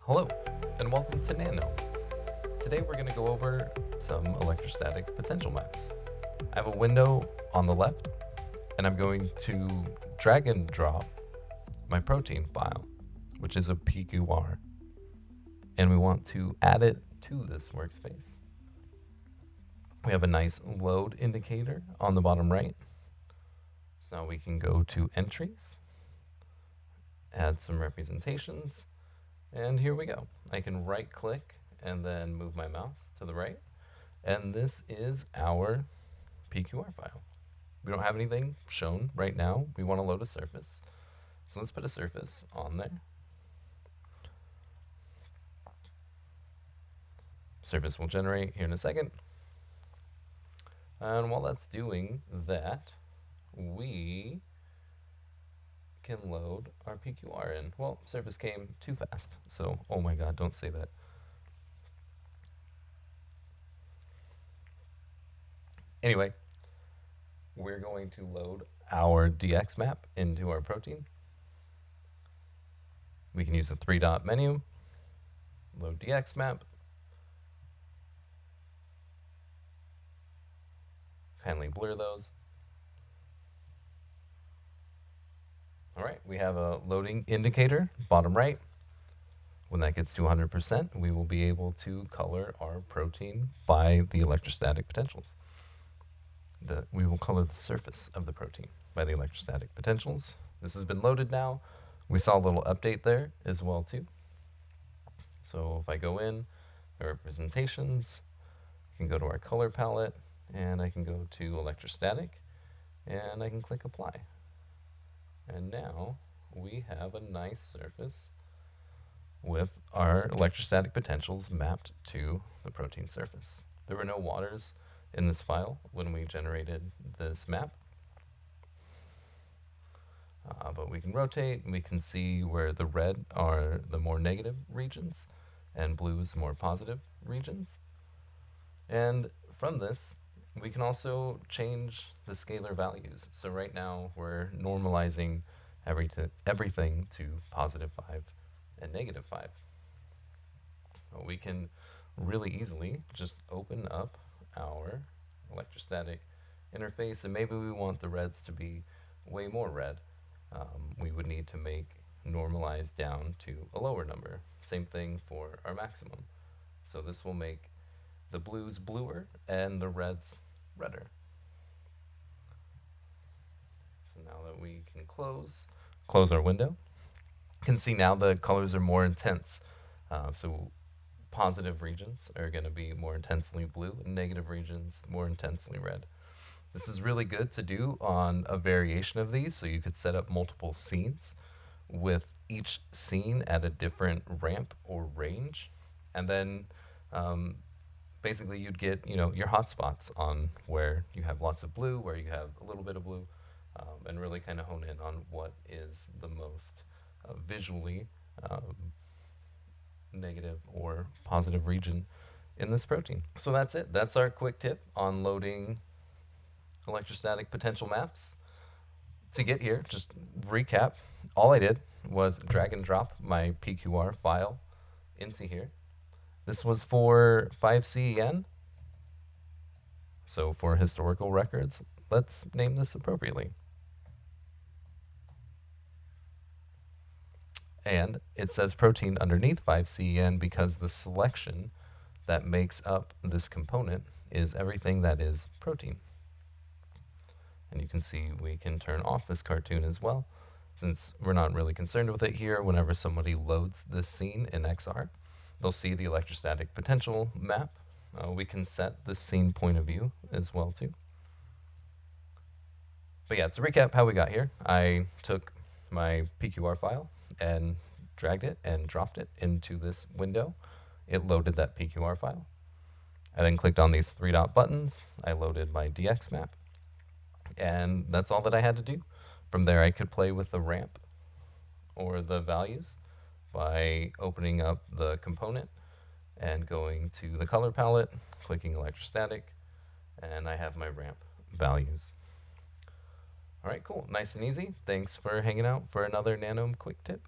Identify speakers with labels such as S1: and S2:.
S1: Hello, and welcome to Nanome. Today we're going to go over some electrostatic potential maps. I have a window on the left, and I'm going to drag and drop my protein file, which is a PQR, and we want to add it to this workspace. We have a nice load indicator on the bottom right. So now we can go to entries, add some representations, and here we go. I can right click and then move my mouse to the right. And this is our PQR file. We don't have anything shown right now. We want to load a surface. So let's put a surface on there. Surface will generate here in a second. And while that's doing that, we can load our PQR in. Well, surface came too fast, so oh my god, don't say that. Anyway, we're going to load our DX map into our protein. We can use the 3-dot menu, load DX map. Kindly blur those. All right, we have a loading indicator, bottom right. When that gets to 100%, we will be able to color our protein by the electrostatic potentials. We will color the surface of the protein by the electrostatic potentials. This has been loaded now. We saw a little update there as well too. So if I go in, the representations, I can go to our color palette, and I can go to electrostatic, and I can click apply. And now we have a nice surface with our electrostatic potentials mapped to the protein surface. There were no waters in this file when we generated this map, but we can rotate and we can see where the red are the more negative regions and blues more positive regions. And from this, we can also change the scalar values. So right now we're normalizing everything to +5 and -5. We can really easily just open up our electrostatic interface, and maybe we want the reds to be way more red. We would need to make normalize down to a lower number. Same thing for our maximum. So this will make the blues bluer and the reds redder. So now that we can close our window, you can see now the colors are more intense. So positive regions are going to be more intensely blue and negative regions more intensely red. This is really good to do on a variation of these, so you could set up multiple scenes with each scene at a different ramp or range, and then basically you'd get your hot spots on where you have lots of blue, where you have a little bit of blue, and really kind of hone in on what is the most visually negative or positive region in this protein. So that's it. That's our quick tip on loading electrostatic potential maps. To get here, just recap, all I did was drag and drop my PQR file into here. This was for 5CEN, so for historical records. Let's name this appropriately. And it says protein underneath 5CEN because the selection that makes up this component is everything that is protein. And you can see we can turn off this cartoon as well, since we're not really concerned with it here. Whenever somebody loads this scene in XR, they'll see the electrostatic potential map. We can set the scene point of view as well too. But yeah, to recap how we got here, I took my PQR file and dragged it and dropped it into this window. It loaded that PQR file. I then clicked on these 3-dot buttons. I loaded my DX map. And that's all that I had to do. From there, I could play with the ramp or the values by opening up the component and going to the color palette, clicking electrostatic, and I have my ramp values. All right, cool. Nice and easy. Thanks for hanging out for another Nanome quick tip.